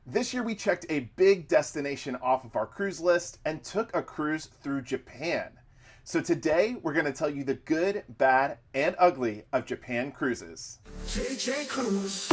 This year we checked a big destination off of our cruise list and took a cruise through Japan. So today we're going to tell you the good, bad, and ugly of Japan cruises. JJ Cruise.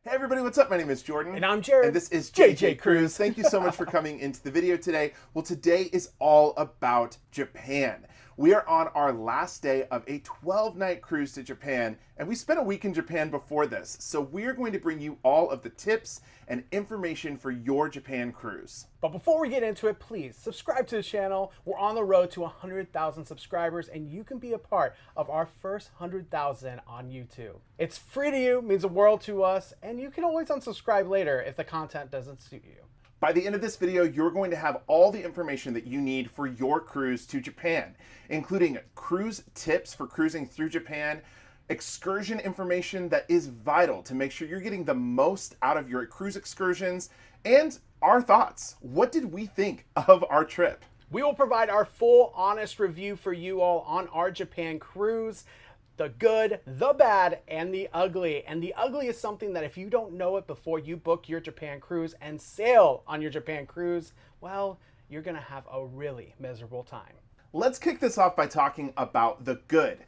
Hey everybody, what's up? My name is Jordan. And I'm Jared. And this is JJ Cruise. Thank you so much for coming into the video today. Well, today is all about Japan. We are on our last day of a 12-night cruise to Japan, and we spent a week in Japan before this. So we're going to bring you all of the tips and information for your Japan cruise. But before we get into it, please subscribe to the channel. We're on the road to 100,000 subscribers, and you can be a part of our first 100,000 on YouTube. It's free to you, means the world to us, and you can always unsubscribe later if the content doesn't suit you. By the end of this video, you're going to have all the information that you need for your cruise to Japan, including cruise tips for cruising through Japan, excursion information that is vital to make sure you're getting the most out of your cruise excursions, and our thoughts. What did we think of our trip? We will provide our full, honest review for you all on our Japan cruise. The good, the bad, and the ugly. And the ugly is something that if you don't know it before you book your Japan cruise and sail on your Japan cruise, well, you're gonna have a really miserable time. Let's kick this off by talking about the good.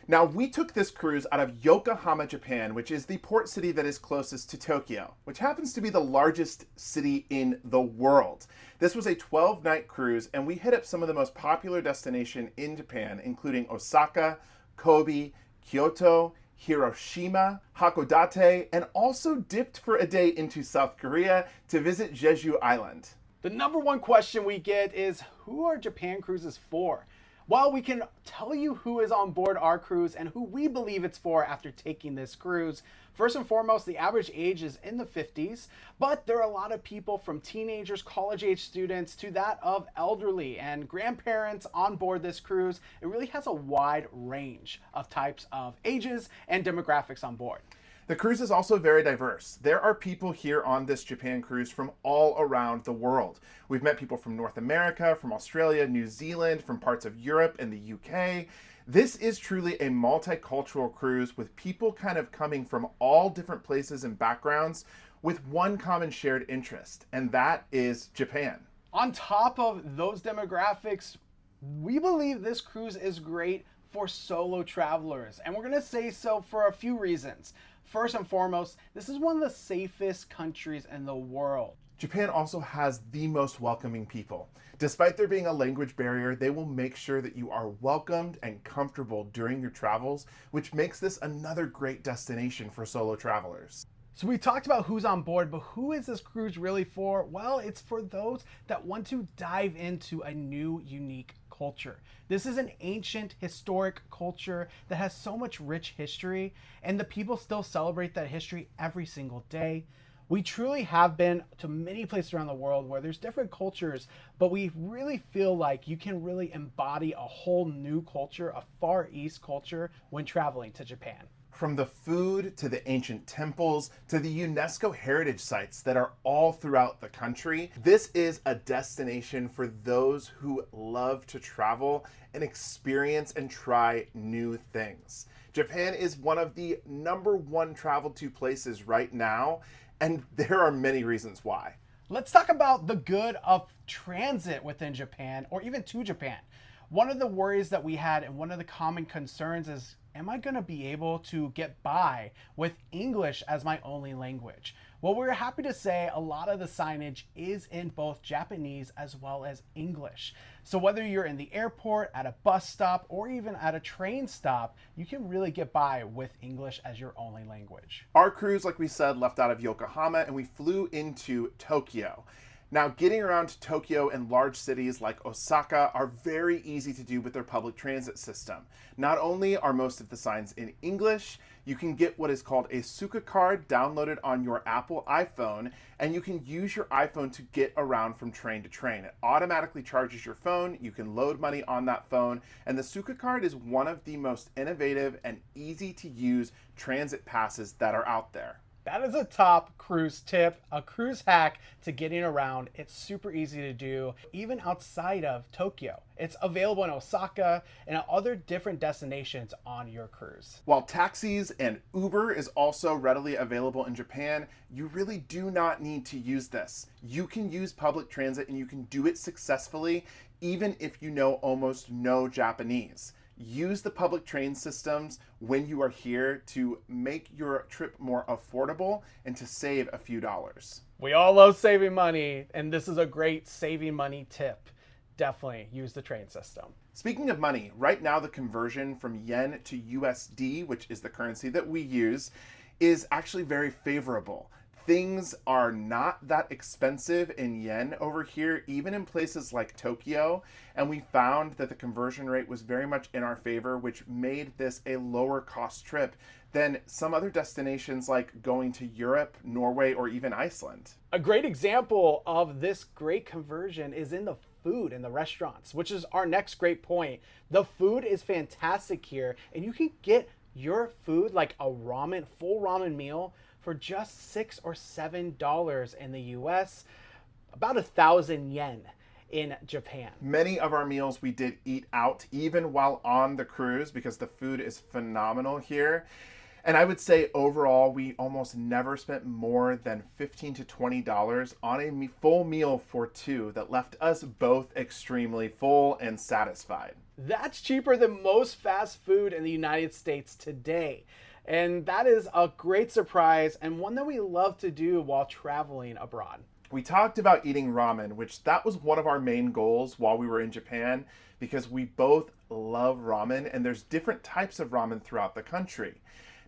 Now, we took this cruise out of Yokohama, Japan, which is the port city that is closest to Tokyo, which happens to be the largest city in the world. This was a 12-night cruise, and we hit up some of the most popular destinations in Japan, including Osaka, Kobe, Kyoto, Hiroshima, Hakodate, and also dipped for a day into South Korea to visit Jeju Island. The number one question we get is, who are Japan cruises for? Well, we can tell you who is on board our cruise and who we believe it's for after taking this cruise. First and foremost, the average age is in the 50s, but there are a lot of people from teenagers, college-age students, to that of elderly and grandparents on board this cruise. It really has a wide range of types of ages and demographics on board. The cruise is also very diverse. There are people here on this Japan cruise from all around the world. We've met people from North America, from Australia, New Zealand, from parts of Europe and the UK. This is truly a multicultural cruise with people kind of coming from all different places and backgrounds with one common shared interest, and that is Japan. On top of those demographics, we believe this cruise is great for solo travelers, and we're gonna say so for a few reasons. First and foremost, this is one of the safest countries in the world. Japan also has the most welcoming people. Despite there being a language barrier, they will make sure that you are welcomed and comfortable during your travels, which makes this another great destination for solo travelers. So we talked about who's on board, but who is this cruise really for? Well, it's for those that want to dive into a new, unique culture. This is an ancient, historic culture that has so much rich history, and the people still celebrate that history every single day. We truly have been to many places around the world where there's different cultures, but we really feel like you can really embody a whole new culture, a Far East culture, when traveling to Japan. From the food to the ancient temples to the UNESCO heritage sites that are all throughout the country, this is a destination for those who love to travel and experience and try new things. Japan is one of the #1 travel to places right now, and there are many reasons why. Let's talk about the good of transit within Japan, or even to Japan. One of the worries that we had and one of the common concerns is, am I going to be able to get by with English as my only language? Well, we're happy to say a lot of the signage is in both Japanese as well as English. So whether you're in the airport, at a bus stop, or even at a train stop, you can really get by with English as your only language. Our cruise, like we said, left out of Yokohama and we flew into Tokyo. Now, getting around to Tokyo and large cities like Osaka are very easy to do with their public transit system. Not only are most of the signs in English, you can get what is called a Suica card downloaded on your Apple iPhone, and you can use your iPhone to get around from train to train. It automatically charges your phone, you can load money on that phone, and the Suica card is one of the most innovative and easy to use transit passes that are out there. That is a top cruise tip, a cruise hack to getting around. It's super easy to do, even outside of Tokyo. It's available in Osaka and at other different destinations on your cruise. While taxis and Uber is also readily available in Japan, you really do not need to use this. You can use public transit and you can do it successfully, even if you know almost no Japanese. Use the public train systems when you are here to make your trip more affordable and to save a few dollars. We all love saving money, and this is a great saving money tip. Definitely use the train system. Speaking of money, right now the conversion from yen to USD, which is the currency that we use, is actually very favorable. Things are not that expensive in yen over here, even in places like Tokyo, and we found that the conversion rate was very much in our favor, which made this a lower cost trip than some other destinations like going to Europe, Norway, or even Iceland. A great example of this great conversion is in the food in the restaurants, which is our next great point. The food is fantastic here, and you can get your food like a ramen, full ramen meal for just $6 or $7 in the US, about 1,000 yen in Japan. Many of our meals we did eat out even while on the cruise because the food is phenomenal here. And I would say overall, we almost never spent more than $15 to $20 on a full meal for two that left us both extremely full and satisfied. That's cheaper than most fast food in the United States today. And that is a great surprise and one that we love to do while traveling abroad. We talked about eating ramen, which that was one of our main goals while we were in Japan because we both love ramen and there's different types of ramen throughout the country.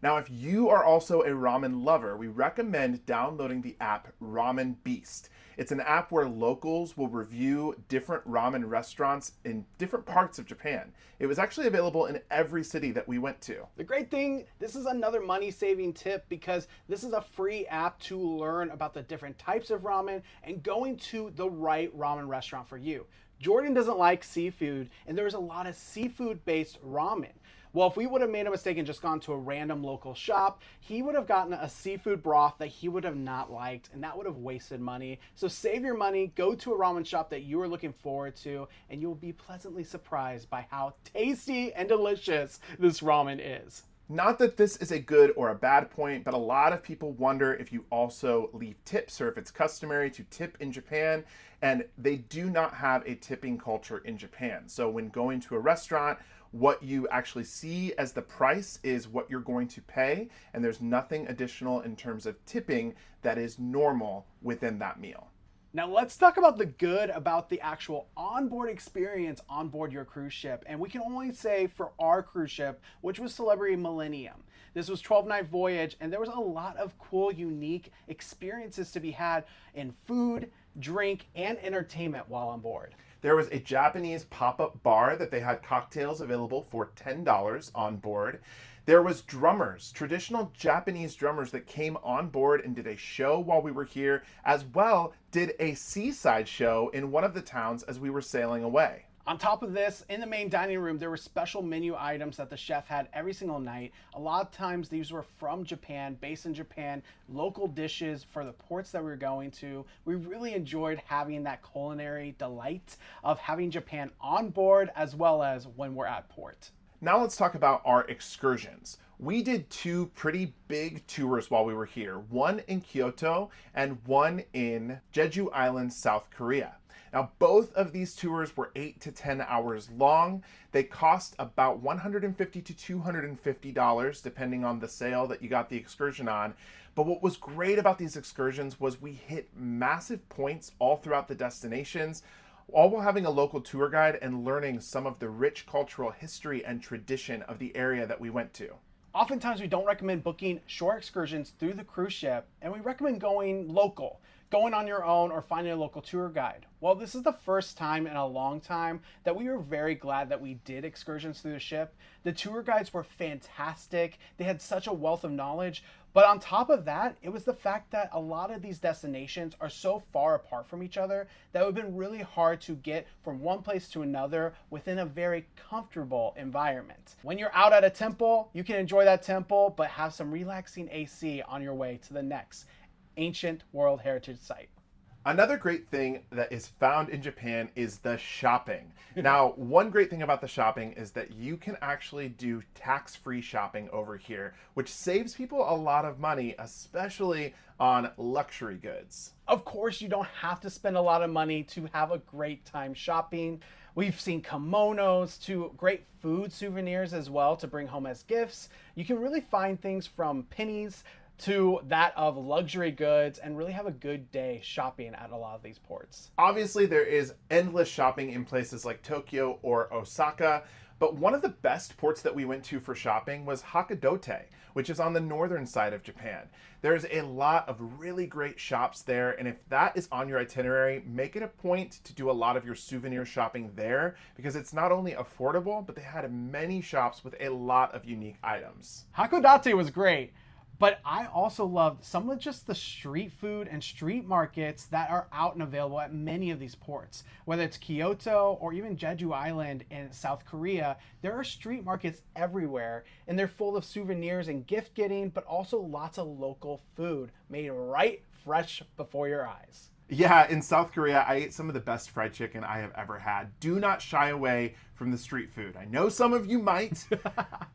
Now, if you are also a ramen lover, we recommend downloading the app Ramen Beast. It's an app where locals will review different ramen restaurants in different parts of Japan. It was actually available in every city that we went to. The great thing, this is another money-saving tip because this is a free app to learn about the different types of ramen and going to the right ramen restaurant for you. Jordan doesn't like seafood, and there's a lot of seafood-based ramen. Well, if we would have made a mistake and just gone to a random local shop, he would have gotten a seafood broth that he would have not liked, and that would have wasted money. So save your money, go to a ramen shop that you are looking forward to, and you'll be pleasantly surprised by how tasty and delicious this ramen is. Not that this is a good or a bad point, but a lot of people wonder if you also leave tips or if it's customary to tip in Japan, and they do not have a tipping culture in Japan. So when going to a restaurant, what you actually see as the price is what you're going to pay, and there's nothing additional in terms of tipping that is normal within that meal. Now let's talk about the good about the actual onboard experience on board your cruise ship. And we can only say for our cruise ship, which was Celebrity Millennium. This was 12-night voyage, and there was a lot of cool, unique experiences to be had in food, drink, and entertainment while on board. There was a Japanese pop-up bar that they had cocktails available for $10 on board. There was drummers, traditional Japanese drummers that came on board and did a show while we were here, as well did a seaside show in one of the towns as we were sailing away. On top of this, in the main dining room, there were special menu items that the chef had every single night. A lot of times these were from Japan, based in Japan, local dishes for the ports that we were going to. We really enjoyed having that culinary delight of having Japan on board as well as when we're at port. Now let's talk about our excursions. We did two pretty big tours while we were here, one in Kyoto and one in Jeju Island, South Korea. Now, both of these tours were 8 to 10 hours long. They cost about $150 to $250, depending on the sail that you got the excursion on. But what was great about these excursions was we hit massive points all throughout the destinations, all while having a local tour guide and learning some of the rich cultural history and tradition of the area that we went to. Oftentimes we don't recommend booking shore excursions through the cruise ship, and we recommend going local, going on your own or finding a local tour guide. Well, this is the first time in a long time that we were very glad that we did excursions through the ship. The tour guides were fantastic. They had such a wealth of knowledge. But on top of that, it was the fact that a lot of these destinations are so far apart from each other that it would have been really hard to get from one place to another within a very comfortable environment. When you're out at a temple, you can enjoy that temple, but have some relaxing AC on your way to the next ancient World Heritage Site. Another great thing that is found in Japan is the shopping. Now, one great thing about the shopping is that you can actually do tax-free shopping over here, which saves people a lot of money, especially on luxury goods. Of course, you don't have to spend a lot of money to have a great time shopping. We've seen kimonos to great food souvenirs as well to bring home as gifts. You can really find things from pennies to that of luxury goods and really have a good day shopping at a lot of these ports. Obviously, there is endless shopping in places like Tokyo or Osaka, but one of the best ports that we went to for shopping was Hakodate, which is on the northern side of Japan. There's a lot of really great shops there, and if that is on your itinerary, make it a point to do a lot of your souvenir shopping there because it's not only affordable, but they had many shops with a lot of unique items. Hakodate was great. But I also loved some of just the street food and street markets that are out and available at many of these ports. Whether it's Kyoto or even Jeju Island in South Korea, there are street markets everywhere, and they're full of souvenirs and gift getting, but also lots of local food made right fresh before your eyes. Yeah, in South Korea, I ate some of the best fried chicken I have ever had. Do not shy away from the street food. I know some of you might,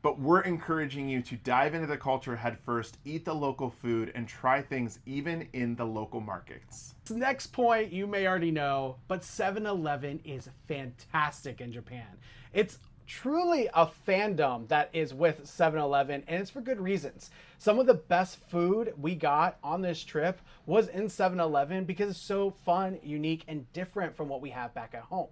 but we're encouraging you to dive into the culture head first, eat the local food, and try things even in the local markets. Next point, you may already know, but 7-Eleven is fantastic in Japan. It's truly a fandom that is with 7-Eleven, and it's for good reasons. Some of the best food we got on this trip was in 7-Eleven because it's so fun, unique, and different from what we have back at home.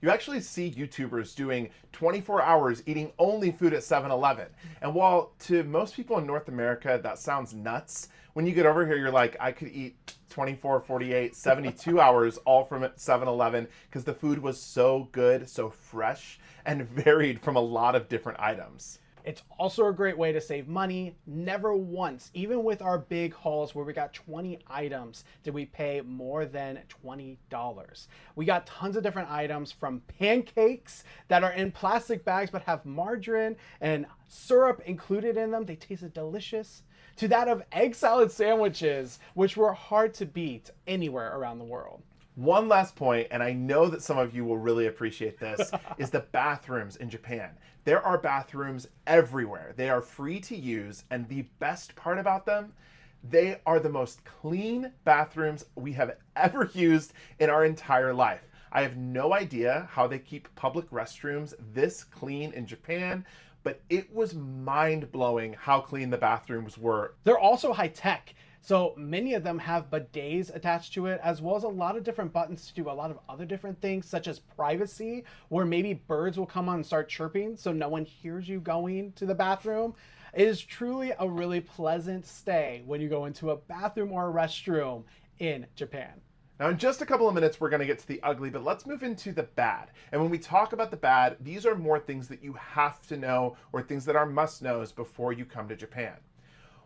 You actually see YouTubers doing 24 hours eating only food at 7-Eleven. And while to most people in North America that sounds nuts, when you get over here, you're like, I could eat 24, 48, 72 hours all from 7-Eleven because the food was so good, so fresh, and varied from a lot of different items. It's also a great way to save money. Never once, even with our big hauls where we got 20 items, did we pay more than $20. We got tons of different items from pancakes that are in plastic bags but have margarine and syrup included in them. They tasted delicious. To that of egg salad sandwiches, which were hard to beat anywhere around the world. One last point, and I know that some of you will really appreciate this, is the bathrooms in Japan. There are bathrooms everywhere. They are free to use, and the best part about them, they are the most clean bathrooms we have ever used in our entire life. I have no idea how they keep public restrooms this clean in Japan, but it was mind-blowing how clean the bathrooms were. They're also high-tech. So many of them have bidets attached to it, as well as a lot of different buttons to do a lot of other different things, such as privacy, where maybe birds will come on and start chirping so no one hears you going to the bathroom. It is truly a really pleasant stay when you go into a bathroom or a restroom in Japan. Now, in just a couple of minutes, we're going to get to the ugly, but let's move into the bad. And when we talk about the bad, these are more things that you have to know or things that are must-knows before you come to Japan.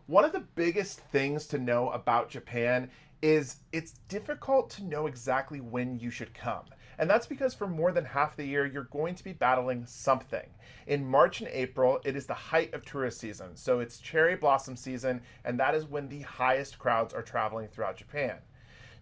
One of the biggest things to know about Japan is it's difficult to know exactly when you should come. And that's because for more than half the year, you're going to be battling something. In March and April, it is the height of tourist season. So it's cherry blossom season, and that is when the highest crowds are traveling throughout Japan.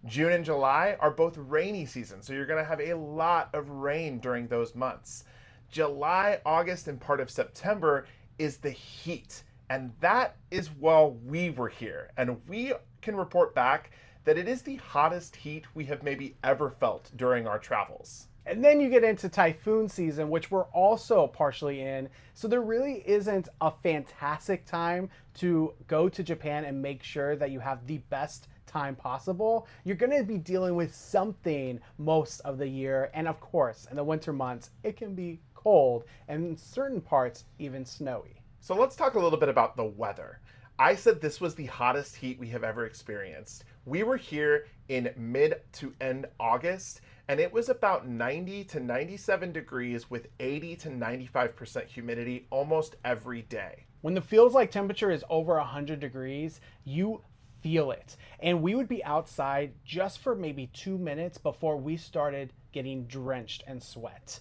June and July are both rainy seasons, so you're going to have a lot of rain during those months. July, August, and part of September is the heat. And that is while we were here. And we can report back that it is the hottest heat we have maybe ever felt during our travels. And then you get into typhoon season, which we're also partially in. So there really isn't a fantastic time to go to Japan and make sure that you have the best time possible. You're going to be dealing with something most of the year. And of course, in the winter months, it can be cold and in certain parts, even snowy. So let's talk a little bit about the weather. I said this was the hottest heat we have ever experienced. We were here in mid to end August, and it was about 90 to 97 degrees with 80 to 95% humidity almost every day. When the feels like temperature is over 100 degrees, you feel it. And we would be outside just for maybe 2 minutes before we started getting drenched in sweat.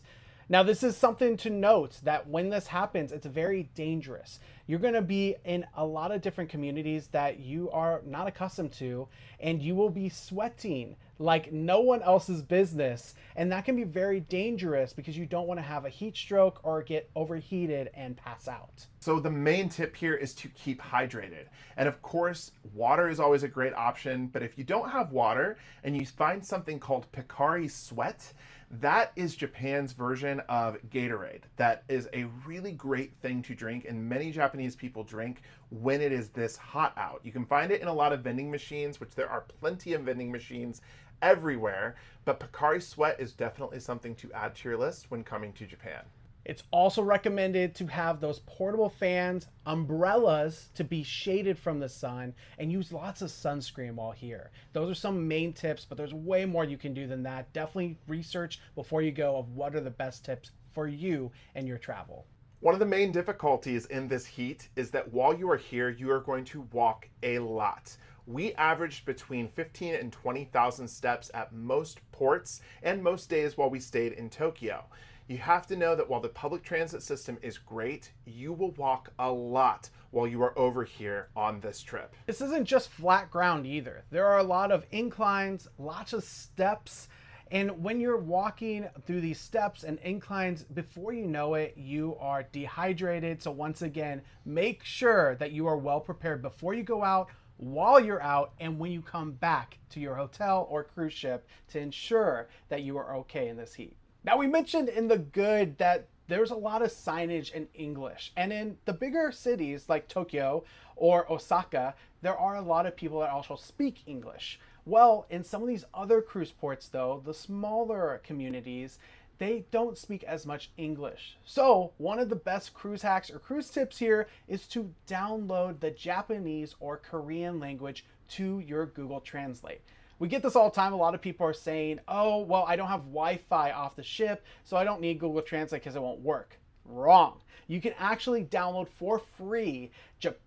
Now, this is something to note that when this happens, it's very dangerous. You're going to be in a lot of different communities that you are not accustomed to, and you will be sweating like no one else's business. And that can be very dangerous because you don't want to have a heat stroke or get overheated and pass out. So the main tip here is to keep hydrated. And of course, water is always a great option, but if you don't have water and you find something called Picari Sweat, that is Japan's version of Gatorade. That is a really great thing to drink, and many Japanese people drink when it is this hot out. You can find it in a lot of vending machines, which there are plenty of vending machines everywhere, but Picari Sweat is definitely something to add to your list when coming to Japan. It's also recommended to have those portable fans, umbrellas to be shaded from the sun, and use lots of sunscreen while here. Those are some main tips, but there's way more you can do than that. Definitely research before you go of what are the best tips for you and your travel. One of the main difficulties in this heat is that while you are here, you are going to walk a lot. We averaged between 15 and 20,000 steps at most ports and most days while we stayed in Tokyo. You have to know that while the public transit system is great, you will walk a lot while you are over here on this trip. This isn't just flat ground either. There are a lot of inclines, lots of steps, and when you're walking through these steps and inclines, before you know it, you are dehydrated. So once again, make sure that you are well prepared before you go out, while you're out, and when you come back to your hotel or cruise ship to ensure that you are okay in this heat. Now, we mentioned in the good that there's a lot of signage in English, and in the bigger cities like Tokyo or Osaka, there are a lot of people that also speak English. Well, in some of these other cruise ports though, the smaller communities, they don't speak as much English. So one of the best cruise hacks or cruise tips here is to download the Japanese or Korean language to your Google Translate. We get this all the time. A lot of people are saying, oh, well, I don't have Wi-Fi off the ship, so I don't need Google Translate because it won't work. Wrong. You can actually download for free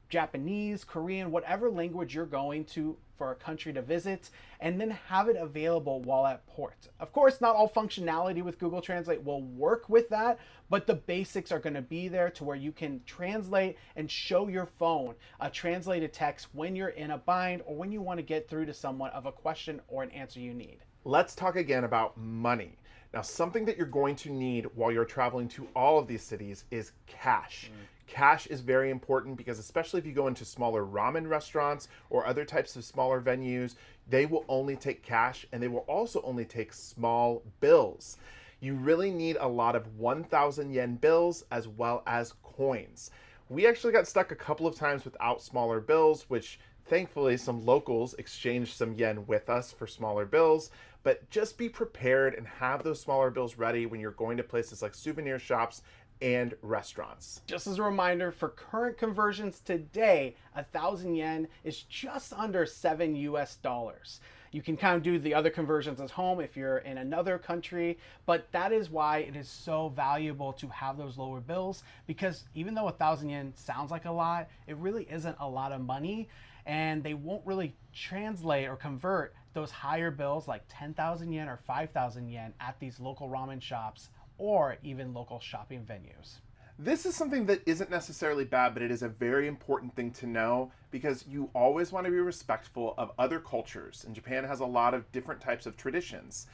Japanese, Korean, whatever language you're going to for a country to visit, and then have it available while at port. Of course, not all functionality with Google Translate will work with that, but the basics are going to be there to where you can translate and show your phone a translated text when you're in a bind or when you want to get through to someone of a question or an answer you need. Let's talk again about money. Now, something that you're going to need while you're traveling to all of these cities is cash. Cash is very important because especially if you go into smaller ramen restaurants or other types of smaller venues, they will only take cash, and they will also only take small bills. You really need a lot of 1,000 yen bills as well as coins. We actually got stuck a couple of times without smaller bills, which thankfully some locals exchanged some yen with us for smaller bills. But just be prepared and have those smaller bills ready when you're going to places like souvenir shops and restaurants. Just as a reminder, for current conversions today, 1,000 yen is just under $7 US. You can kind of do the other conversions at home if you're in another country, but that is why it is so valuable to have those lower bills, because even though 1,000 yen sounds like a lot, it really isn't a lot of money, and they won't really translate or convert those higher bills like 10,000 yen or 5,000 yen at these local ramen shops or even local shopping venues. This is something that isn't necessarily bad, but it is a very important thing to know because you always want to be respectful of other cultures, and Japan has a lot of different types of traditions.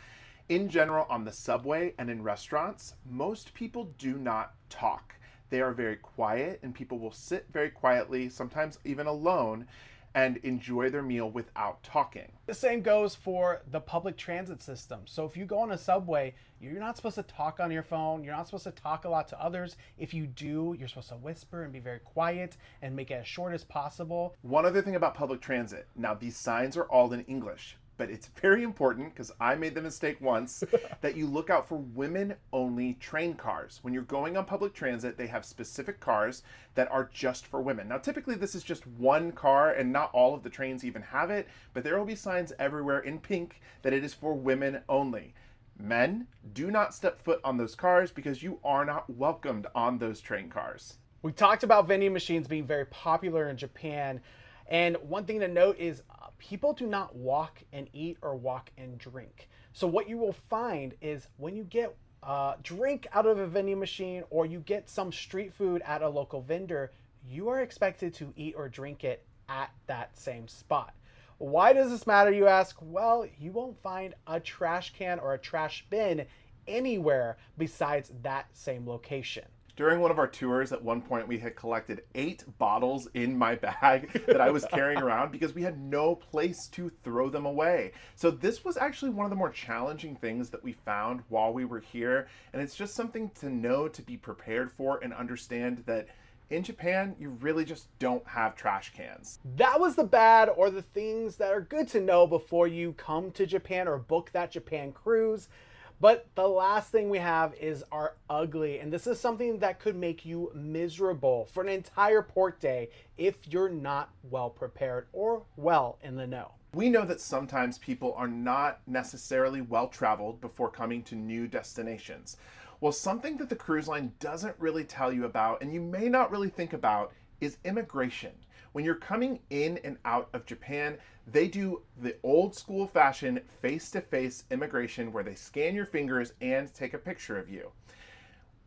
In general, on the subway and in restaurants, most people do not talk. They are very quiet, and people will sit very quietly, sometimes even alone, and enjoy their meal without talking. The same goes for the public transit system. So if you go on a subway, you're not supposed to talk on your phone. You're not supposed to talk a lot to others. If you do, you're supposed to whisper and be very quiet and make it as short as possible. One other thing about public transit. Now, these signs are all in English, but it's very important, because I made the mistake once, that you look out for women-only train cars. When you're going on public transit, they have specific cars that are just for women. Now, typically this is just one car, and not all of the trains even have it, but there will be signs everywhere in pink that it is for women only. Men, do not step foot on those cars because you are not welcomed on those train cars. We talked about vending machines being very popular in Japan. And one thing to note is people do not walk and eat or walk and drink. So what you will find is when you get a drink out of a vending machine or you get some street food at a local vendor, you are expected to eat or drink it at that same spot. Why does this matter, you ask? Well, you won't find a trash can or a trash bin anywhere besides that same location. During one of our tours, at one point, we had collected 8 bottles in my bag that I was carrying around because we had no place to throw them away. So this was actually one of the more challenging things that we found while we were here. And it's just something to know, to be prepared for, and understand that in Japan, you really just don't have trash cans. That was the bad or the things that are good to know before you come to Japan or book that Japan cruise. But the last thing we have is our ugly, and this is something that could make you miserable for an entire port day if you're not well prepared or well in the know. We know that sometimes people are not necessarily well traveled before coming to new destinations. Well, something that the cruise line doesn't really tell you about, and you may not really think about, is immigration. When you're coming in and out of Japan, they do the old school fashion face-to-face immigration where they scan your fingers and take a picture of you.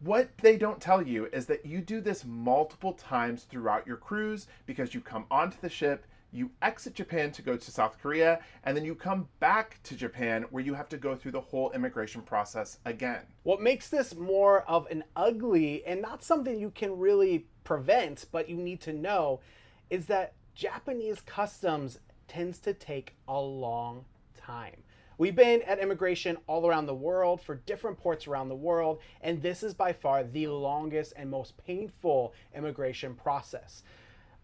What they don't tell you is that you do this multiple times throughout your cruise because you come onto the ship, you exit Japan to go to South Korea, and then you come back to Japan where you have to go through the whole immigration process again. What makes this more of an ugly and not something you can really prevent, but you need to know, is that Japanese customs tends to take a long time. We've been at immigration all around the world for different ports around the world, and this is by far the longest and most painful immigration process.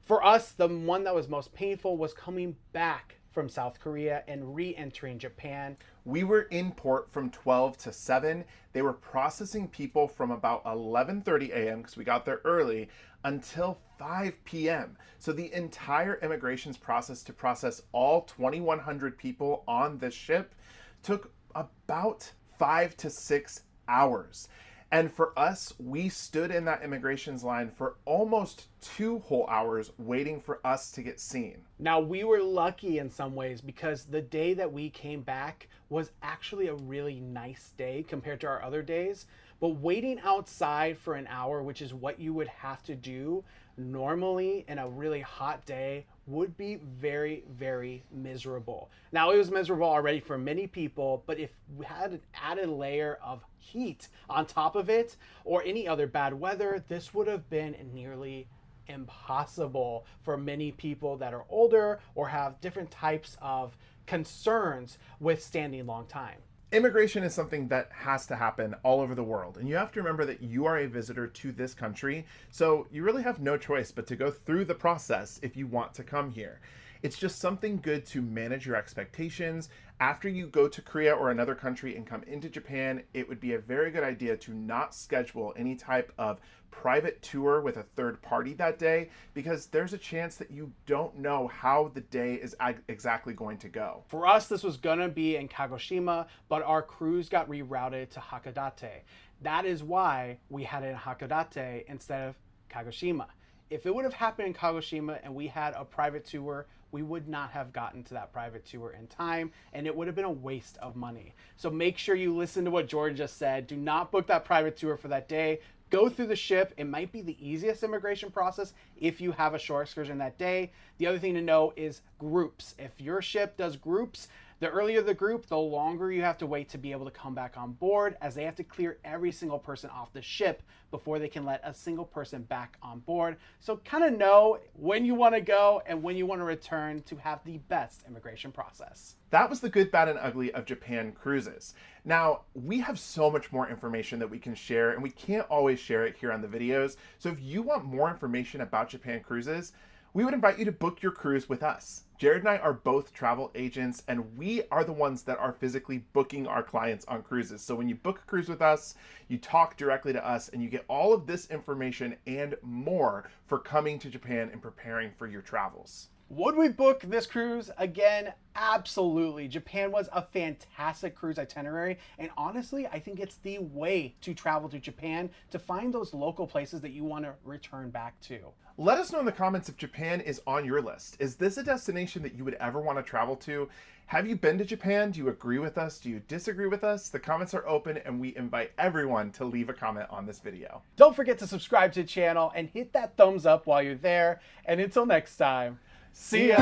For us, the one that was most painful was coming back from South Korea and re-entering Japan. We were in port from 12 to 7. They were processing people from about 11:30 a.m. because we got there early until 5 p.m. So the entire immigrations process to process all 2,100 people on this ship took about 5 to 6 hours. And for us, we stood in that immigrations line for almost 2 whole hours waiting for us to get seen. Now, we were lucky in some ways because the day that we came back was actually a really nice day compared to our other days. But waiting outside for an hour, which is what you would have to do normally in a really hot day, would be very, very miserable. Now, it was miserable already for many people, but if we had an added layer of heat on top of it or any other bad weather, this would have been nearly impossible for many people that are older or have different types of concerns with standing long time. Immigration is something that has to happen all over the world. And you have to remember that you are a visitor to this country. So you really have no choice but to go through the process if you want to come here. It's just something good to manage your expectations. After you go to Korea or another country and come into Japan, it would be a very good idea to not schedule any type of private tour with a third party that day, because there's a chance that you don't know how the day is exactly going to go. For us, this was gonna be in Kagoshima, but our cruise got rerouted to Hakodate. That is why we had it in Hakodate instead of Kagoshima. If it would have happened in Kagoshima and we had a private tour, we would not have gotten to that private tour in time, and it would have been a waste of money. So make sure you listen to what Jordan just said. Do not book that private tour for that day. Go through the ship. It might be the easiest immigration process if you have a short excursion that day. The other thing to know is groups. If your ship does groups, the earlier the group, the longer you have to wait to be able to come back on board, as they have to clear every single person off the ship before they can let a single person back on board. So kind of know when you want to go and when you want to return to have the best immigration process. That was the good, bad, and ugly of Japan cruises. Now, we have so much more information that we can share, and we can't always share it here on the videos. So if you want more information about Japan cruises, we would invite you to book your cruise with us. Jared and I are both travel agents, and we are the ones that are physically booking our clients on cruises. So when you book a cruise with us, you talk directly to us, and you get all of this information and more for coming to Japan and preparing for your travels. Would we book this cruise again? Absolutely. Japan was a fantastic cruise itinerary, and honestly, I think it's the way to travel to Japan to find those local places that you want to return back to. Let us know in the comments if Japan is on your list. Is this a destination that you would ever want to travel to? Have you been to Japan? Do you agree with us? Do you disagree with us? The comments are open, and we invite everyone to leave a comment on this video. Don't forget to subscribe to the channel and hit that thumbs up while you're there. And until next time, see ya!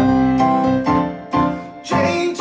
Jane